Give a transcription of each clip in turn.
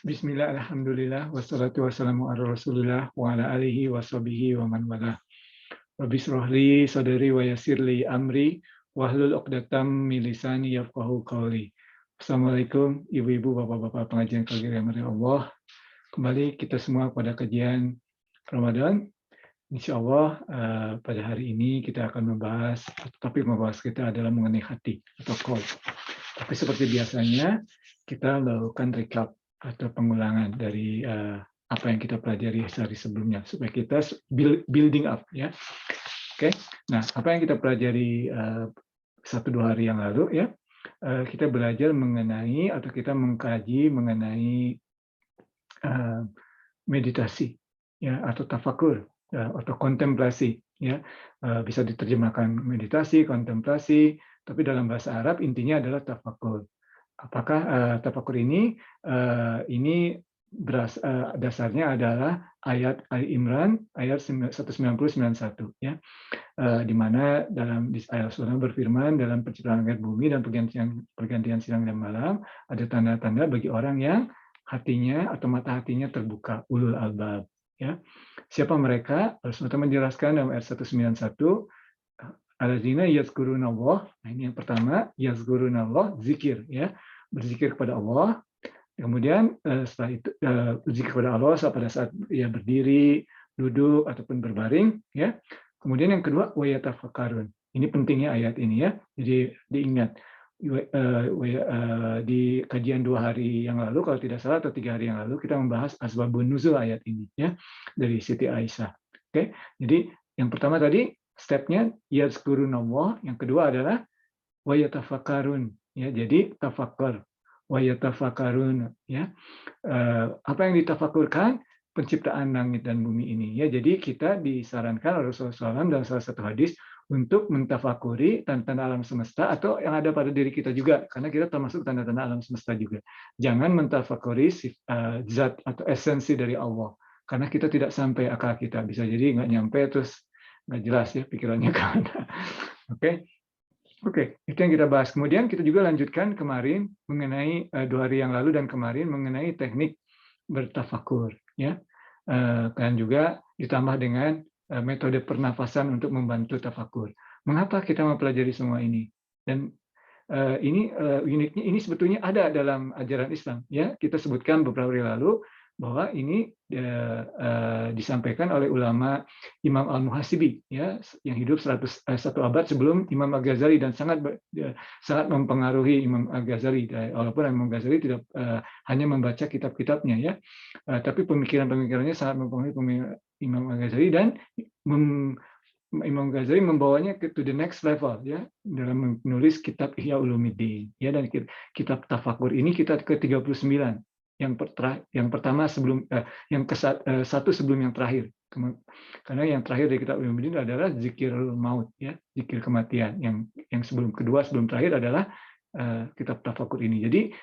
Bismillah, alhamdulillah, wassalatu wassalamu ala rasulillah, wa ala alihi wa sahbihi wa man walah. Rabbi shrahli sadri wa yassirli amri, wahlul 'uqdatam min lisani yafqahu qawli. Assalamualaikum ibu-ibu, bapak-bapak pengajian kalian Allah. Kembali kita semua pada kajian Ramadan. Insya Allah pada hari ini kita akan membahas, topik membahas kita adalah mengenai hati atau qalb. Tapi seperti biasanya kita melakukan recap atau pengulangan dari apa yang kita pelajari sehari sebelumnya supaya kita building up ya. Oke. Nah, apa yang kita pelajari 1-2 hari yang lalu ya. Kita belajar mengenai atau kita mengkaji mengenai meditasi ya atau tafakur ya, atau kontemplasi ya. Bisa diterjemahkan meditasi, kontemplasi, tapi dalam bahasa Arab intinya adalah tafakur. Apakah tafakur ini dasarnya adalah ayat Ali Imran ayat 190-91 ya, di mana dalam ayat surah berfirman dalam penciptaan langit bumi dan pergantian siang dan malam ada tanda-tanda bagi orang yang hatinya atau mata hatinya terbuka, ulul albab ya. Siapa mereka? Rasulullah menjelaskan dalam ayat 191 alladzina yazkurunallah. Nah, ini yang pertama, yazkurunallah, zikir ya. Berzikir kepada Allah. Kemudian setelah itu berzikir kepada Allah pada saat ia berdiri, duduk ataupun berbaring ya. Kemudian yang kedua wayatafakkarun. Ini pentingnya ayat ini ya. Jadi diingat di kajian 2 hari yang lalu kalau tidak salah atau 3 hari yang lalu kita membahas asbabun nuzul ayat ini ya dari Siti Aisyah. Oke. Jadi yang pertama tadi stepnya yazkurunallah, yang kedua adalah wayatafakkarun ya. Jadi tafakkur wayatafakkarun ya. Apa yang ditafakurkan? Penciptaan langit dan bumi ini ya. Jadi kita disarankan oleh Rasulullah SAW dalam salah satu hadis untuk mentafakuri tanda-tanda alam semesta atau yang ada pada diri kita juga, karena kita termasuk tanda-tanda alam semesta juga. Jangan mentafakuri zat atau esensi dari Allah, karena kita tidak sampai akal kita, bisa jadi nggak nyampe terus nggak jelas ya pikirannya kemana. Oke, itu yang kita bahas. Kemudian kita juga lanjutkan kemarin mengenai 2 hari yang lalu dan kemarin mengenai teknik bertafakur ya. Dan juga ditambah dengan metode pernafasan untuk membantu tafakur. Mengapa kita mempelajari semua ini? Dan ini uniknya ini sebetulnya ada dalam ajaran Islam ya. Kita sebutkan beberapa hari lalu bahwa ini disampaikan oleh ulama Imam Al-Muhasibi ya, yang hidup 1 abad sebelum Imam Al-Ghazali dan sangat mempengaruhi Imam Al-Ghazali, walaupun Imam Al-Ghazali tidak hanya membaca kitab-kitabnya ya, tapi pemikiran-pemikirannya sangat mempengaruhi Imam Al-Ghazali dan Imam Ghazali membawanya to the next level ya dalam menulis kitab Ihya Ulumuddin ya, dan kitab tafakur ini kitab ke-39 yang pertama sebelum yang satu sebelum yang terakhir, karena yang terakhir dari kitab Ulumuddin adalah zikirul maut ya, zikir kematian. Yang sebelum terakhir adalah kitab tafakur ini. Jadi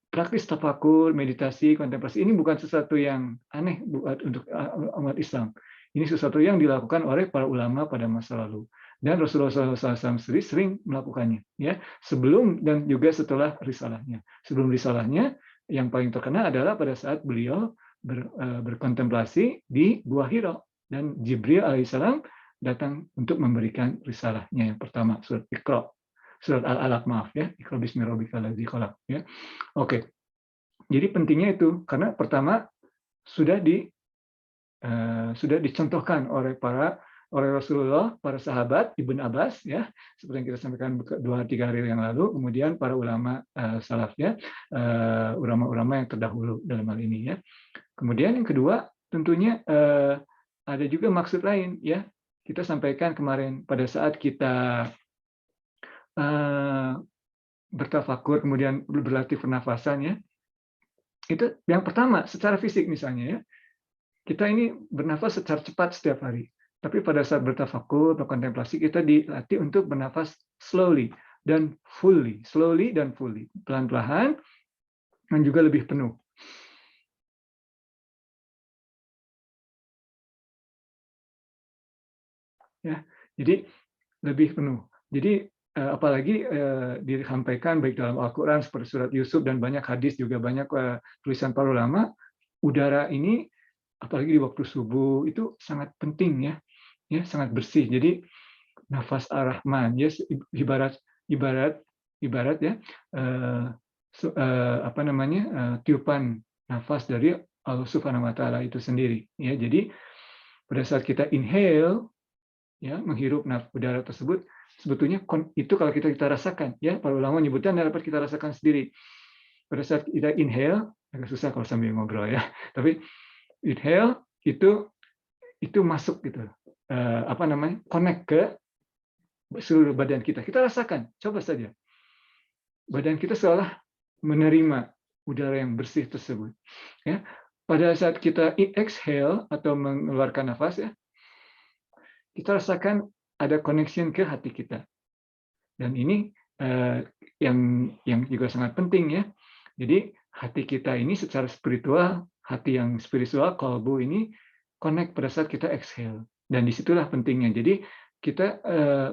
praktis tafakur, meditasi, kontemplasi ini bukan sesuatu yang aneh buat untuk umat Islam. Ini sesuatu yang dilakukan oleh para ulama pada masa lalu. Dan Rasulullah SAW sendiri sering melakukannya, ya, sebelum dan juga setelah risalahnya. Sebelum risalahnya, yang paling terkenal adalah pada saat beliau berkontemplasi di Gua Hira dan Jibril alaihissalam datang untuk memberikan risalahnya yang pertama, surat Iqra, surat Al-Alaq, maaf ya, Iqra bismi rabbikal ladzi khalaq ya. Oke. Jadi pentingnya itu karena pertama sudah dicontohkan oleh Rasulullah, para sahabat, Ibn Abbas ya, seperti yang kita sampaikan 2-3 hari yang lalu, kemudian para ulama salaf ya, ulama-ulama yang terdahulu dalam hal ini ya. Kemudian yang kedua tentunya ada juga maksud lain ya. Kita sampaikan kemarin pada saat kita bertafakur kemudian berlatih pernafasan ya. Itu yang pertama secara fisik misalnya ya. Kita ini bernafas secara cepat setiap hari. Tapi pada saat bertafakur atau kontemplasi kita dilatih untuk bernafas slowly dan fully, pelan-pelan dan juga lebih penuh. Ya, jadi lebih penuh. Jadi apalagi disampaikan baik dalam Al-Quran seperti surat Yusuf dan banyak hadis juga banyak tulisan para ulama, udara ini apalagi di waktu subuh itu sangat penting ya sangat bersih. Jadi nafas ar-Rahman ya ibarat ibarat ibarat ya apa namanya tiupan nafas dari Allah Subhanahu wa taala itu sendiri ya. Jadi pada saat kita inhale ya menghirup udara tersebut sebetulnya itu kalau kita rasakan ya, para ulama menyebutkan dapat kita rasakan sendiri. Pada saat kita inhale agak susah kalau sambil ngobrol ya, tapi inhale itu masuk gitu apa namanya connect ke seluruh badan kita. Kita rasakan, coba saja badan kita seolah menerima udara yang bersih tersebut ya. Pada saat kita exhale atau mengeluarkan nafas ya, kita rasakan ada connection ke hati kita. Dan ini yang juga sangat penting ya. Jadi hati kita ini secara spiritual, hati yang spiritual, qalbu ini connect pada saat kita exhale. Dan disitulah pentingnya. Jadi kita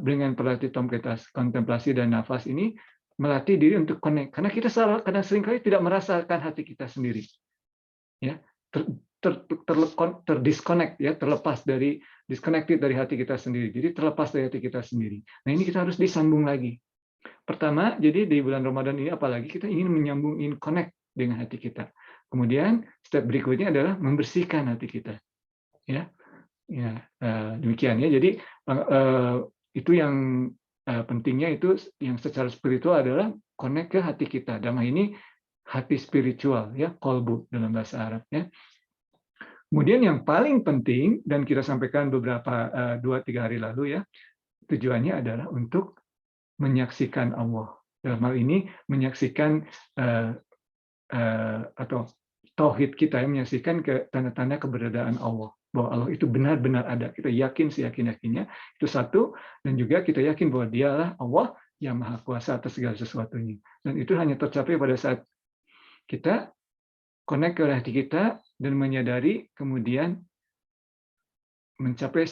dengan berlatih kontemplasi dan nafas ini melatih diri untuk connect. Karena kita kadang seringkali tidak merasakan hati kita sendiri. Ya, terdisconnect ya, disconnected dari hati kita sendiri. Jadi terlepas dari hati kita sendiri. Nah, ini kita harus disambung lagi. Pertama, jadi di bulan Ramadan ini apalagi kita ingin ingin connect dengan hati kita. Kemudian step berikutnya adalah membersihkan hati kita. Ya. Ya, demikian ya. Jadi itu yang pentingnya itu yang secara spiritual adalah connect ke hati kita. Dalam hal ini hati spiritual ya, qalbu dalam bahasa Arab ya. Kemudian yang paling penting dan kita sampaikan beberapa 2-3 hari lalu ya, tujuannya adalah untuk menyaksikan Allah. Dalam hal ini menyaksikan atau tauhid kita, menyaksikan ke tanda-tanda keberadaan Allah. Bahwa Allah itu benar-benar ada. Kita yakin seyakin-yakinnya itu satu, dan juga kita yakin bahwa Dialah Allah yang Maha Kuasa atas segala sesuatunya. Dan itu hanya tercapai pada saat kita connect ke hati kita dan menyadari, kemudian mencapai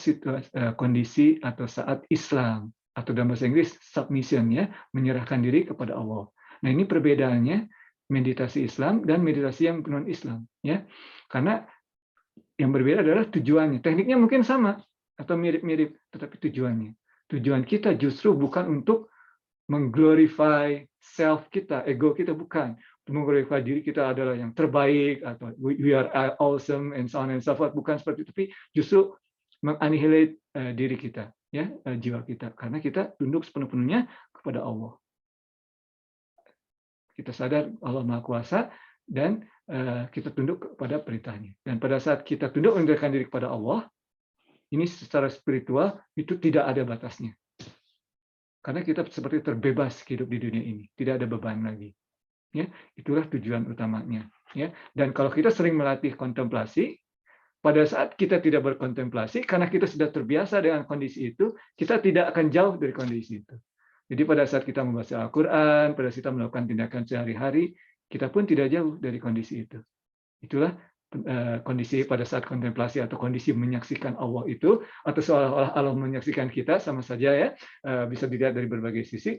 kondisi atau saat Islam, atau dalam bahasa Inggris submission ya, menyerahkan diri kepada Allah. Nah, ini perbedaannya meditasi Islam dan meditasi yang non Islam ya. Karena yang berbeda adalah tujuannya. Tekniknya mungkin sama atau mirip-mirip, tetapi tujuannya. Tujuan kita justru bukan untuk mengglorify self kita, ego kita, bukan. Mengglorify diri kita adalah yang terbaik atau we are awesome and so on and so forth, bukan seperti itu, tapi justru menganihilate diri kita ya, jiwa kita, karena kita tunduk sepenuh-penuhnya kepada Allah. Kita sadar Allah Maha Kuasa dan kita tunduk kepada perintahnya. Dan pada saat kita tunduk mendekatkan diri kepada Allah, ini secara spiritual itu tidak ada batasnya. Karena kita seperti terbebas hidup di dunia ini, tidak ada beban lagi. Ya, itulah tujuan utamanya. Ya, dan kalau kita sering melatih kontemplasi, pada saat kita tidak berkontemplasi, karena kita sudah terbiasa dengan kondisi itu, kita tidak akan jauh dari kondisi itu. Jadi pada saat kita membaca Al-Quran, pada saat kita melakukan tindakan sehari-hari, kita pun tidak jauh dari kondisi itu. Itulah kondisi pada saat kontemplasi atau kondisi menyaksikan Allah itu, atau seolah-olah Allah menyaksikan kita, sama saja ya, bisa dilihat dari berbagai sisi.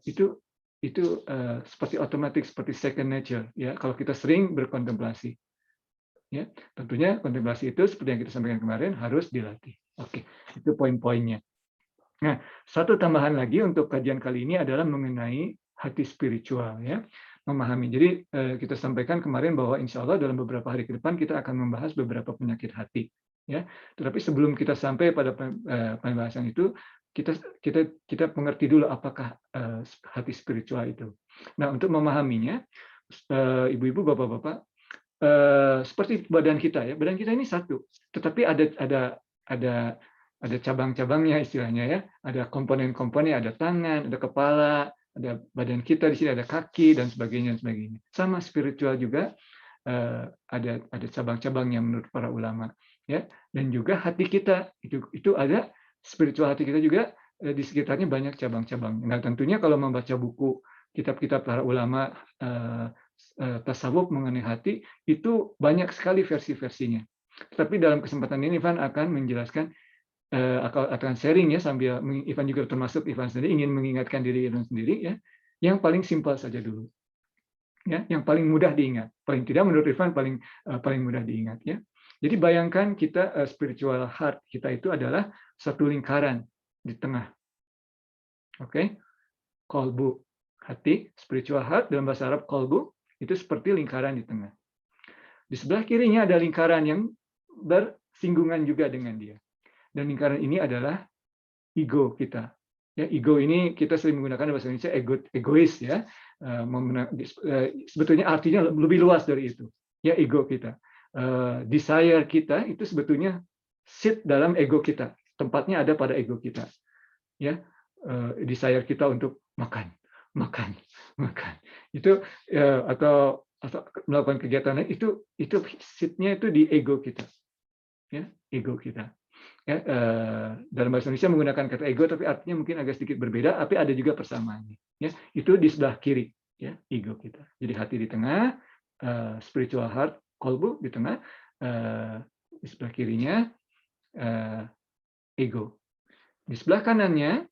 Itu seperti otomatis, seperti second nature ya, kalau kita sering berkontemplasi. Ya, tentunya kontemplasi itu seperti yang kita sampaikan kemarin harus dilatih. Oke, itu poin-poinnya. Nah, satu tambahan lagi untuk kajian kali ini adalah mengenai hati spiritual ya, memahami. Jadi kita sampaikan kemarin bahwa insya Allah dalam beberapa hari ke depan kita akan membahas beberapa penyakit hati ya. Tetapi sebelum kita sampai pada pembahasan itu, kita mengerti dulu apakah hati spiritual itu. Nah, untuk memahaminya, ibu-ibu, bapak-bapak, seperti badan kita ya, badan kita ini satu, tetapi ada cabang-cabangnya istilahnya ya, ada komponen-komponen, ada tangan, ada kepala, ada badan kita di sini, ada kaki dan sebagainya. Sama spiritual juga ada cabang-cabangnya menurut para ulama ya, dan juga hati kita itu ada spiritual hati kita juga di sekitarnya banyak cabang-cabang. Nah, tentunya kalau membaca buku kitab-kitab para ulama tasawuf mengenai hati itu banyak sekali versi-versinya. Tetapi dalam kesempatan ini Van akan menjelaskan akan sharing ya sambil Ivan juga termasuk Ivan sendiri ingin mengingatkan diri Ivan sendiri ya. Yang paling simpel saja dulu. Ya, yang paling mudah diingat. Paling tidak menurut Ivan paling mudah diingat ya. Jadi bayangkan kita spiritual heart kita itu adalah satu lingkaran di tengah. Oke. Kolbu, hati, spiritual heart dalam bahasa Arab kolbu itu seperti lingkaran di tengah. Di sebelah kirinya ada lingkaran yang bersinggungan juga dengan dia. Dan lingkaran ini adalah ego kita. Ya, ego ini kita sering menggunakan bahasa Indonesia egois ya. Sebetulnya artinya lebih luas dari itu. Ya, ego kita. Desire kita itu sebetulnya sit dalam ego kita. Tempatnya ada pada ego kita. Ya, desire kita untuk makan. Itu atau melakukan kegiatan lain itu sitnya itu di ego kita. Ya, ego kita. Ya, dalam bahasa Indonesia menggunakan kata ego, tapi artinya mungkin agak sedikit berbeda, tapi ada juga persamaannya. Ya, itu di sebelah kiri, ya, ego kita. Jadi hati di tengah, spiritual heart, kolbu di tengah, di sebelah kirinya ego. Di sebelah kanannya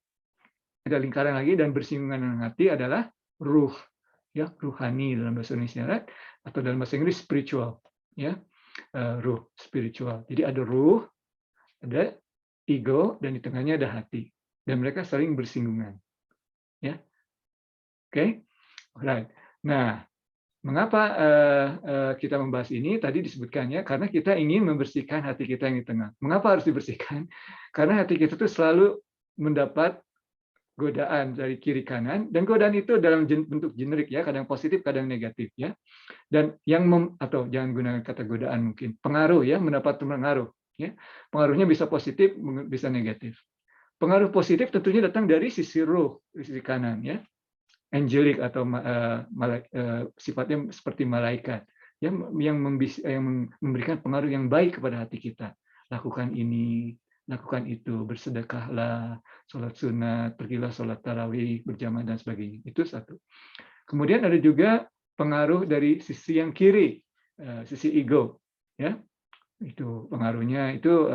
ada lingkaran lagi dan bersinggungan dengan hati adalah ruh, ya, ruhani dalam bahasa Indonesia, atau dalam bahasa Inggris spiritual, ya, ruh spiritual. Jadi ada ruh, ada ego, dan di tengahnya ada hati, dan mereka saling bersinggungan, ya. Oke, right. Nah, mengapa kita membahas ini? Tadi disebutkannya karena kita ingin membersihkan hati kita yang di tengah. Mengapa harus dibersihkan? Karena hati kita itu selalu mendapat godaan dari kiri kanan, dan godaan itu dalam bentuk generik ya, kadang positif, kadang negatif ya. Dan yang atau jangan gunakan kata godaan mungkin, pengaruh ya, mendapat pengaruh. Ya. Pengaruhnya bisa positif, bisa negatif. Pengaruh positif tentunya datang dari sisi ruh, dari sisi kanan, ya, angelic atau sifatnya seperti malaikat, yang memberikan pengaruh yang baik kepada hati kita. Lakukan ini, lakukan itu, bersedekahlah, sholat sunat, pergilah sholat tarawih berjamaah dan sebagainya. Itu satu. Kemudian ada juga pengaruh dari sisi yang kiri, sisi ego, ya. Itu pengaruhnya itu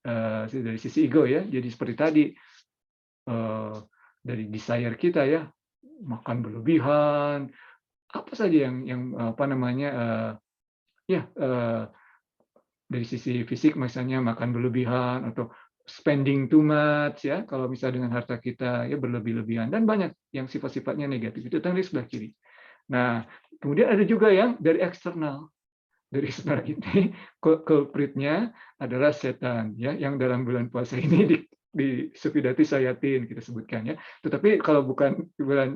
dari sisi ego ya. Jadi seperti tadi dari desire kita ya, makan berlebihan, apa saja yang apa namanya dari sisi fisik misalnya makan berlebihan atau spending too much ya, kalau misalnya dengan harta kita ya berlebih-lebihan, dan banyak yang sifat-sifatnya negatif itu tadi sebelah kiri. Nah, kemudian ada juga yang dari eksternal. Dari eksternal ini culpritnya adalah setan ya, yang dalam bulan puasa ini di Sufidati Sayatin kita sebutkan ya. Tetapi kalau bukan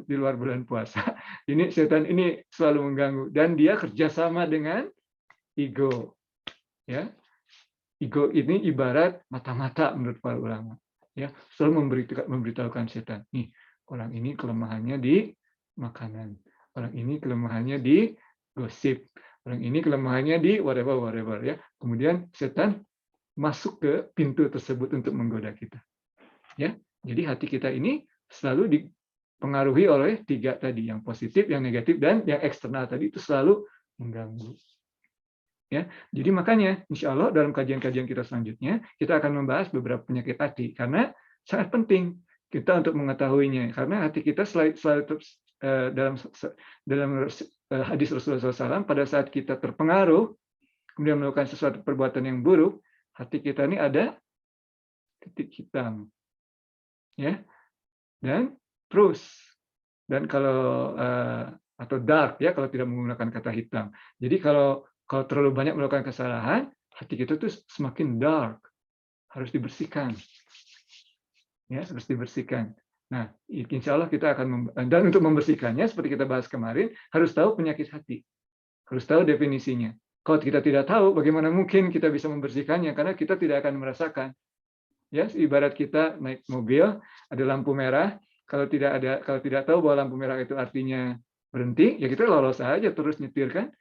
di luar bulan puasa, ini setan ini selalu mengganggu, dan dia kerjasama dengan ego. Ya, ego ini ibarat mata-mata menurut para ulama. Ya, selalu memberitahukan setan, nih orang ini kelemahannya di makanan, orang ini kelemahannya di gosip, orang ini kelemahannya di whatever ya. Kemudian setan masuk ke pintu tersebut untuk menggoda kita. Ya, jadi hati kita ini selalu dipengaruhi oleh tiga tadi, yang positif, yang negatif, dan yang eksternal tadi itu selalu mengganggu. Ya, jadi makanya insya Allah dalam kajian-kajian kita selanjutnya kita akan membahas beberapa penyakit hati, karena sangat penting kita untuk mengetahuinya, karena hati kita selalu dalam hadis Rasulullah SAW, pada saat kita terpengaruh kemudian melakukan sesuatu perbuatan yang buruk, hati kita ini ada titik hitam, ya, dan terus, dan kalau atau dark ya kalau tidak menggunakan kata hitam. Jadi kalau terlalu banyak melakukan kesalahan, hati kita tuh semakin dark, harus dibersihkan. Ya, harus dibersihkan. Nah, insya Allah kita akan, dan untuk membersihkannya, seperti kita bahas kemarin, harus tahu penyakit hati. Harus tahu definisinya. Kalau kita tidak tahu, bagaimana mungkin kita bisa membersihkannya? Karena kita tidak akan merasakan. Ya, ibarat kita naik mobil, ada lampu merah, kalau tidak tahu bahwa lampu merah itu artinya berhenti, ya kita lolos saja terus nyetir kan.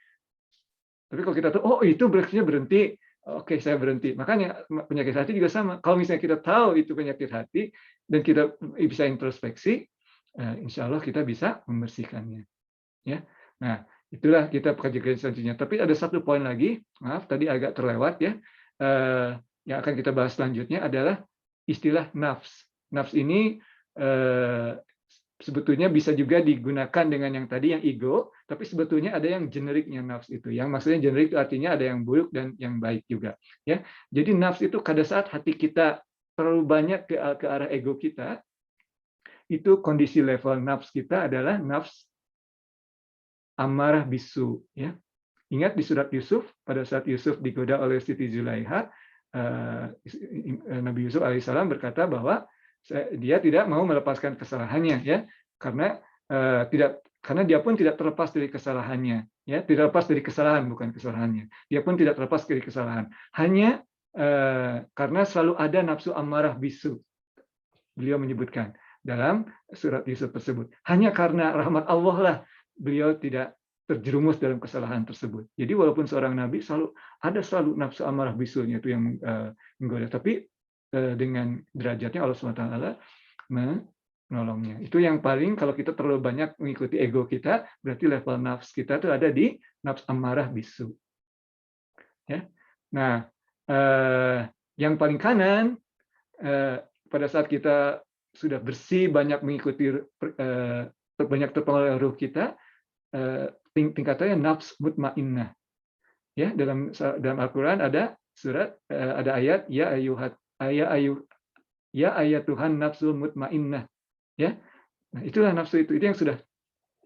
Tapi kalau kita tahu, oh itu berarti berhenti, oke saya berhenti. Makanya penyakit hati juga sama. Kalau misalnya kita tahu itu penyakit hati dan kita bisa introspeksi, insya Allah kita bisa membersihkannya. Ya, nah itulah kita kajian selanjutnya. Tapi ada satu poin lagi, maaf tadi agak terlewat ya, yang akan kita bahas selanjutnya adalah istilah nafs. Nafs ini sebetulnya bisa juga digunakan dengan yang tadi yang ego, tapi sebetulnya ada yang generiknya nafs itu. Yang maksudnya generik itu artinya ada yang buruk dan yang baik juga. Ya, jadi nafs itu pada saat hati kita terlalu banyak ke arah ego kita, itu kondisi level nafs kita adalah nafs amarah bisu. Ya, ingat di surat Yusuf, pada saat Yusuf digoda oleh Siti Zulaiha, Nabi Yusuf alaihissalam berkata bahwa dia tidak mau melepaskan kesalahannya, ya, karena karena dia pun tidak terlepas dari kesalahannya, ya, tidak lepas dari kesalahan, bukan kesalahannya. Dia pun tidak terlepas dari kesalahan. Hanya karena selalu ada nafsu amarah bisu. Beliau menyebutkan dalam surat Yusuf tersebut. Hanya karena rahmat Allah lah beliau tidak terjerumus dalam kesalahan tersebut. Jadi walaupun seorang nabi selalu nafsu amarah bisunya itu yang menggoda, tapi dengan derajatnya Allah SWT menolongnya. Itu yang paling, kalau kita terlalu banyak mengikuti ego kita, berarti level nafs kita itu ada di nafs amarah bisu. Ya. Nah, yang paling kanan, pada saat kita sudah bersih, banyak mengikuti, banyak terpengaruh ruh kita, tingkatannya nafs mutmainnah. Ya, dalam Al-Qur'an ada surat, ada ayat ya ayat Tuhan nafsul mutmainnah. Ya. Nah, itulah nafsu itu yang sudah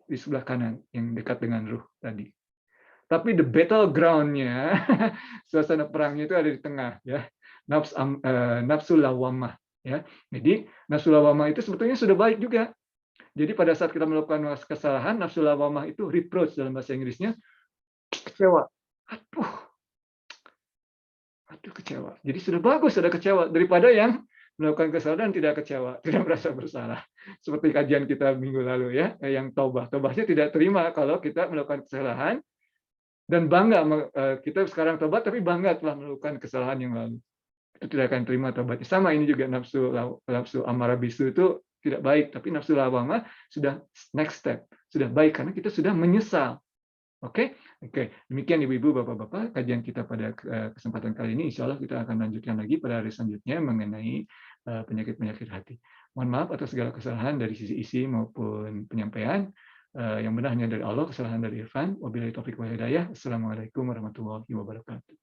di sebelah kanan yang dekat dengan ruh tadi. Tapi the battleground-nya, suasana perangnya itu ada di tengah, ya. Nafsu lawamah, ya. Jadi nafsu lawamah itu sebetulnya sudah baik juga. Jadi pada saat kita melakukan kesalahan, nafsu lawamah itu reproach dalam bahasa Inggrisnya, kecewa. Aduh kecewa. Jadi sudah bagus, sudah kecewa daripada yang melakukan kesalahan tidak kecewa, tidak merasa bersalah. Seperti kajian kita minggu lalu, ya, yang taubah. Taubahnya tidak terima kalau kita melakukan kesalahan dan bangga, kita sekarang tobat tapi bangga telah melakukan kesalahan yang lalu. Itu tidak akan terima tobatnya. Sama ini juga nafsu amarah bisu itu tidak baik, tapi nafsu lawamah sudah next step, sudah baik karena kita sudah menyesal. Oke, demikian ibu-ibu, bapak-bapak, kajian kita pada kesempatan kali ini. Insya Allah kita akan lanjutkan lagi pada hari selanjutnya mengenai penyakit-penyakit hati. Mohon maaf atas segala kesalahan dari sisi isi maupun penyampaian. Yang benar hanya dari Allah, kesalahan dari Irfan. Wabillahi taufiq wal hidayah. Assalamualaikum warahmatullahi wabarakatuh.